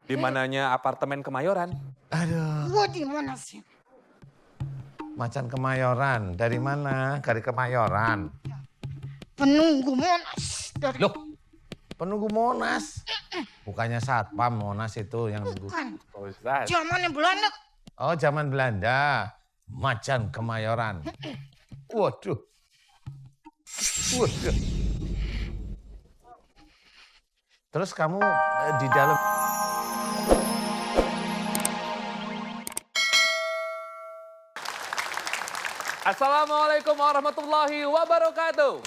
Di mananya apartemen Kemayoran. Aduh, Gua di mana sih? Macan Kemayoran. Dari mana? Dari Kemayoran. Penunggu Monas dari Loh, penunggu Monas. Bukannya satpam Monas itu yang nunggu. bukan. Pak Ustadz. Zamannya Belanda. Oh, zaman Belanda. Macan Kemayoran. Waduh. Waduh. Terus kamu di dalam. Assalamualaikum warahmatullahi wabarakatuh.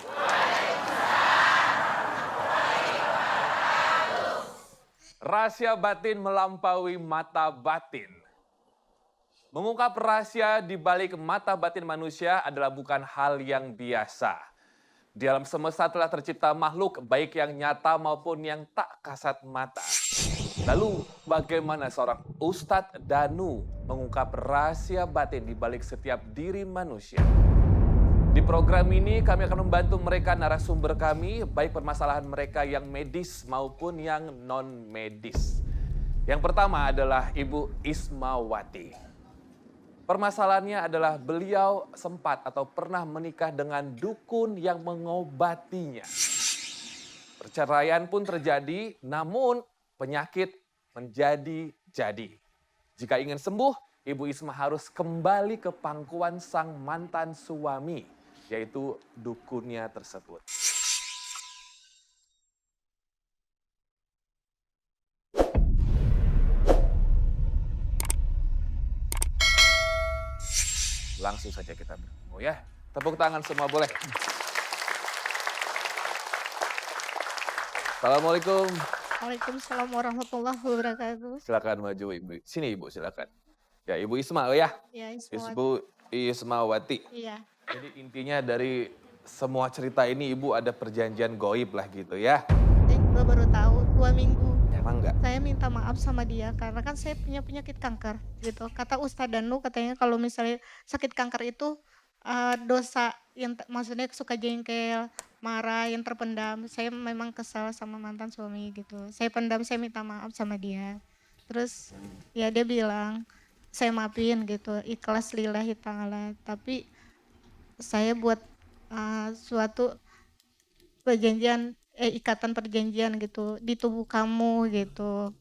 Rahasia batin melampaui mata batin. Mengungkap rahasia di balik mata batin manusia adalah bukan hal yang biasa. Di alam semesta telah tercipta makhluk baik yang nyata maupun yang tak kasat mata. Lalu bagaimana seorang Ustadz Danu mengungkap rahasia batin di balik setiap diri manusia? Di program ini kami akan membantu mereka narasumber kami, baik permasalahan mereka yang medis maupun yang non-medis. Yang pertama adalah Ibu Ismawati. Permasalahannya adalah beliau sempat atau pernah menikah dengan dukun yang mengobatinya. Perceraian pun terjadi, namun penyakit menjadi-jadi. Jika ingin sembuh, Ibu Isma harus kembali ke pangkuan sang mantan suami, yaitu dukunnya tersebut. Langsung saja kita bertemu ya. Tepuk tangan semua boleh. Assalamualaikum. Waalaikumsalam warahmatullahi wabarakatuh. Silakan maju Ibu. Sini Ibu silakan. Ya Ibu Isma ya. Ya, Ibu Ismawati. Iya. Jadi intinya dari semua cerita ini Ibu ada perjanjian goib lah gitu ya. Gue baru tahu 2 minggu. Emang enggak? Saya minta maaf sama dia karena kan saya punya penyakit kanker gitu. Kata Ustadz Danu katanya kalau misalnya sakit kanker itu dosa yang maksudnya suka jengkel, marah, yang terpendam. Saya memang kesal sama mantan suami gitu. Saya pendam, saya minta maaf sama dia. Terus ya dia bilang saya maafin gitu, ikhlas lillahi ta'ala. Tapi saya buat suatu perjanjian ikatan perjanjian gitu di tubuh kamu gitu.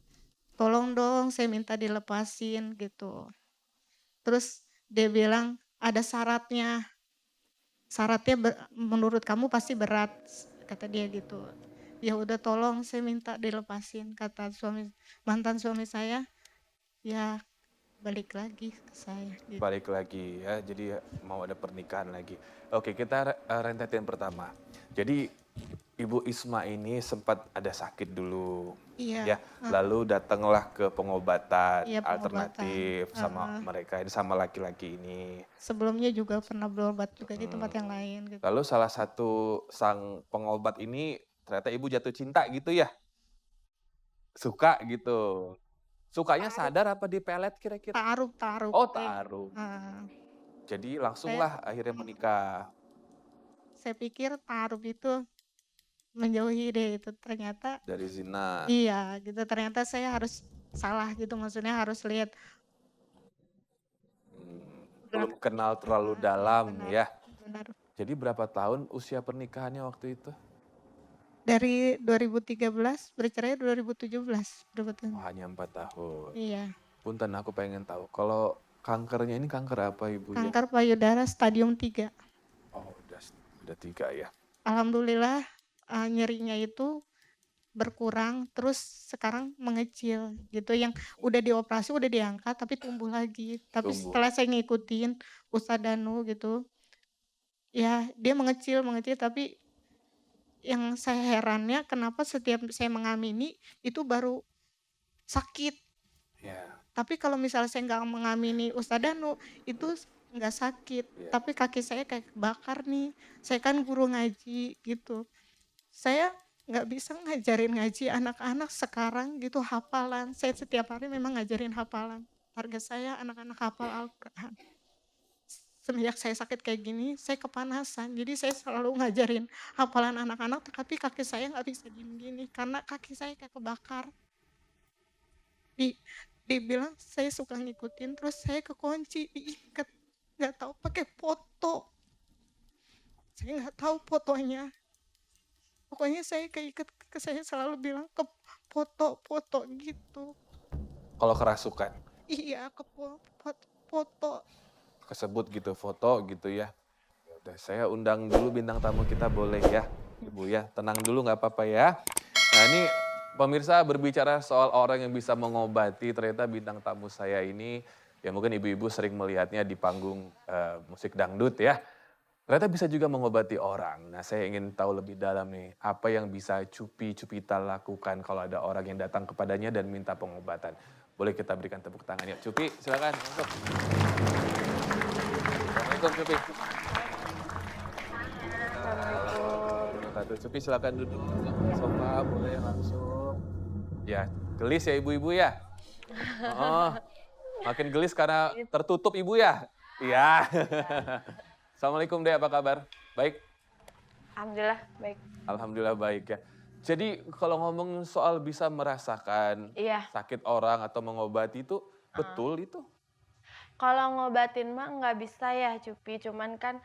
Tolong dong saya minta dilepasin gitu. Terus dia bilang ada syaratnya. Syaratnya menurut kamu pasti berat kata dia gitu. Ya udah tolong saya minta dilepasin kata mantan suami saya. Ya balik lagi ke saya gitu. Balik lagi ya, jadi mau ada pernikahan lagi. Oke, kita rentetin pertama. Jadi Ibu Isma ini sempat ada sakit dulu. Iya. Ya, lalu datanglah ke pengobatan Iya, pengobatan. alternatif sama mereka ini, sama laki-laki ini. Sebelumnya juga pernah berobat juga di tempat yang lain gitu. Lalu salah satu sang pengobat ini ternyata Ibu jatuh cinta gitu ya? Suka gitu. Sukanya sadar apa dipelet kira-kira? Ta'aruf. Oh, ta'aruf. Nah, Jadi langsunglah akhirnya menikah. saya pikir ta'aruf itu menjauhi deh itu, ternyata Dari zina. iya gitu, ternyata saya harus salah gitu, maksudnya harus lihat. Belum kenal terlalu dalam Benar, ya. benar. Jadi berapa tahun usia pernikahannya waktu itu? Dari 2013 bercerai 2017 berapa tahun? Oh, hanya 4 tahun. Iya. Punten aku pengen tahu, kalau kankernya ini kanker apa Ibu ya? Kanker payudara stadium 3. Oh, udah 3 ya. Alhamdulillah nyerinya itu berkurang, terus sekarang mengecil gitu, yang udah dioperasi udah diangkat tapi tumbuh lagi. Tapi setelah saya ngikutin Ustadz Danu gitu, ya dia mengecil tapi yang saya herannya kenapa setiap saya mengamini itu baru sakit. Ya. Tapi kalau misalnya saya nggak mengamini Ustadz Danu itu nggak sakit, tapi kaki saya kayak bakar nih. Saya kan guru ngaji gitu. Saya nggak bisa ngajarin ngaji anak-anak sekarang gitu hafalan. Saya setiap hari memang ngajarin hafalan. Target saya anak-anak hafal Al-Quran. Semenjak saya sakit kayak gini, saya kepanasan. Jadi saya selalu ngajarin hafalan anak-anak, tapi kaki saya nggak bisa diem gini karena kaki saya kayak kebakar. Di dibilang saya suka ngikutin, terus saya kekunci, diikat, nggak tahu pakai foto. Saya nggak tahu fotonya. Pokoknya saya keikat, saya selalu bilang ke foto-foto gitu. Kalau kerasukan, Iya, ke foto. kesebut gitu, foto gitu ya. Udah, saya undang dulu bintang tamu kita boleh ya, Ibu ya. Tenang dulu nggak apa-apa ya. Nah ini pemirsa berbicara soal orang yang bisa mengobati, ternyata bintang tamu saya ini, ya mungkin ibu-ibu sering melihatnya di panggung musik dangdut ya. Ternyata bisa juga mengobati orang. Nah saya ingin tahu lebih dalam nih, apa yang bisa Cupi Cupita lakukan kalau ada orang yang datang kepadanya dan minta pengobatan. Boleh kita berikan tepuk tangan ya. Cupi silakan. Assalamualaikum Cupi. Cupi silakan duduk di sofa, boleh langsung. Ya, gelis ya ibu-ibu ya? Oh, makin gelis karena tertutup ibu ya? Iya. Assalamualaikum Dek, apa kabar? Baik? Alhamdulillah baik. Alhamdulillah baik ya. Jadi kalau ngomong soal bisa merasakan Iya. sakit orang atau mengobati itu, betul itu? Kalau ngobatin mah nggak bisa ya Cupi, cuman kan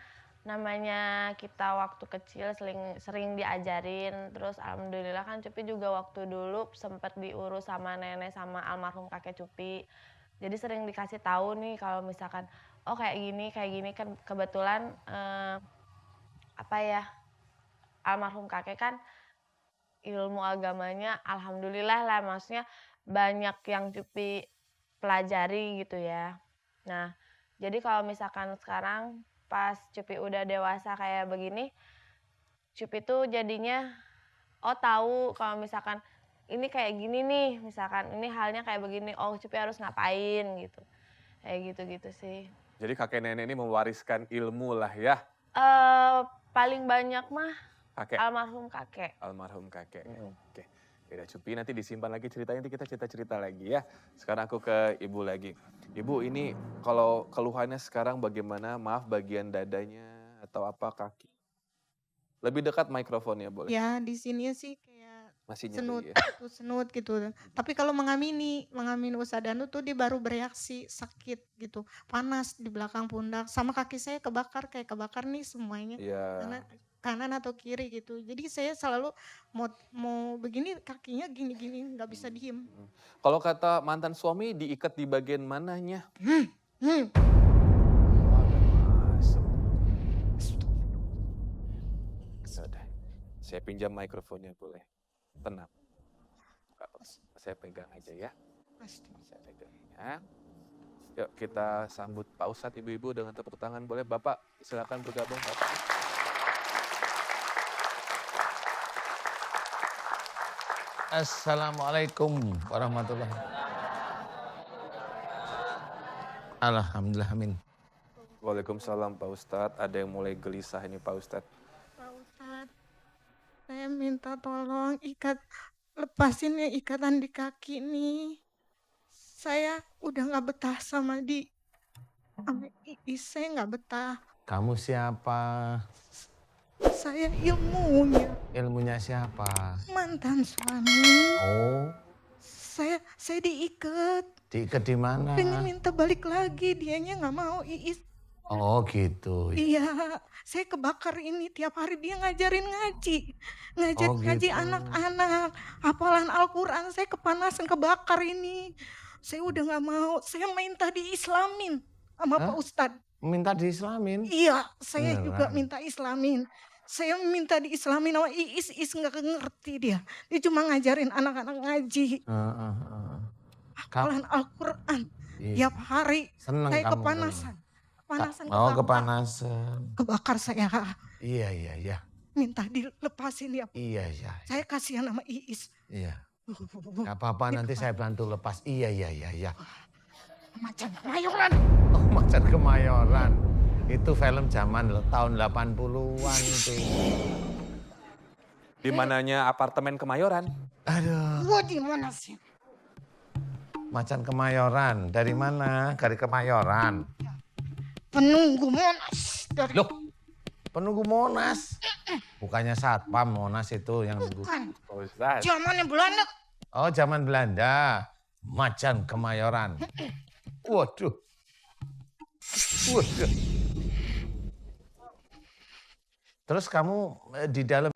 namanya kita waktu kecil sering diajarin, terus alhamdulillah kan Cupi juga waktu dulu sempat diurus sama nenek sama almarhum kakek Cupi. Jadi sering dikasih tahu nih kalau misalkan oh kayak gini kan kebetulan apa ya, almarhum kakek kan ilmu agamanya alhamdulillah lah, maksudnya banyak yang Cupi pelajari gitu ya. Nah, jadi kalau misalkan sekarang pas Cupi udah dewasa kayak begini, Cupi tuh jadinya oh tahu kalau misalkan ini kayak gini nih, misalkan ini halnya kayak begini, oh Cupi harus ngapain gitu. Kayak gitu-gitu sih. Jadi kakek nenek ini mewariskan ilmu lah ya, Paling banyak mah kakek. almarhum kakek. Almarhum kakek. Oke. Yaudah Cupi nanti disimpan lagi ceritanya, nanti kita cerita-cerita lagi ya. Sekarang aku ke Ibu lagi. Ibu ini kalau keluhannya sekarang bagaimana? Maaf bagian dadanya atau apa kaki? Lebih dekat mikrofonnya boleh. Ya di sini sih kayak Masih senut, nyeri ya. senut gitu. Tapi kalau mengamini Ustadz Danu tuh dia baru bereaksi sakit gitu, panas di belakang pundak, sama kaki saya kebakar kayak kebakar nih semuanya, Iya. kanan atau kiri gitu. Jadi saya selalu mau begini kakinya gini-gini nggak bisa diem. Kalau kata mantan suami diikat di bagian mananya? Hmm. Masuk. Yaudah, saya pinjam mikrofonnya boleh. Tenang. Nggak apa-apa. Saya pegang aja ya. Pasti. Saya pegang ya. Yuk kita sambut Pak Ustadz, ibu-ibu dengan tepuk tangan boleh. Bapak silakan bergabung Bapak. Assalamualaikum warahmatullahi Alhamdulillah amin. Waalaikumsalam Pak Ustadz. Ada yang mulai gelisah ini Pak Ustadz. Pak Ustadz, saya minta tolong lepasin ya ikatan di kaki nih. Saya udah nggak betah sama saya nggak betah. Kamu siapa? Saya ilmunya, Ilmunya siapa? mantan suami. Oh, Saya diikat, diikat di mana? pengen minta balik lagi, dianya nggak mau Iis. Oh gitu. Iya, saya kebakar ini tiap hari dia ngajarin ngaji Oh, ngaji gitu. anak-anak, hafalan Al-Quran, saya kepanasan kebakar ini. Saya udah nggak mau, saya minta diislamin sama Hah? Pak Ustadz. Minta diislamin? Iya, saya juga Beneran? minta islamin. Saya minta diislamin sama Iis nggak ngerti dia. Dia cuma ngajarin anak-anak ngaji, hafalan Al-Quran. Iya. Tiap hari Seneng saya kamu. kepanasan. Kepanasan, Oh, kebakar. kepanasan. Kebakar saya. Iya. Minta dilepasin ya. Iya. Saya kasihan sama Iis. Iya. Gak apa-apa nanti saya bantu lepas. Iya. Macan Kemayoran. Oh, Macan Kemayoran. Itu film zaman tahun 80-an itu. Di mananya apartemen Kemayoran? Aduh, Gua di mana sih? Macan Kemayoran. Dari mana? Dari Kemayoran. Penunggu Monas. Dari Loh, penunggu Monas. Bukannya satpam Monas itu yang nunggu. bukan. Pak Ustadz. Zamannya Belanda. Oh, zaman Belanda. Macan Kemayoran. Waduh. Waduh. Terus kamu di dalam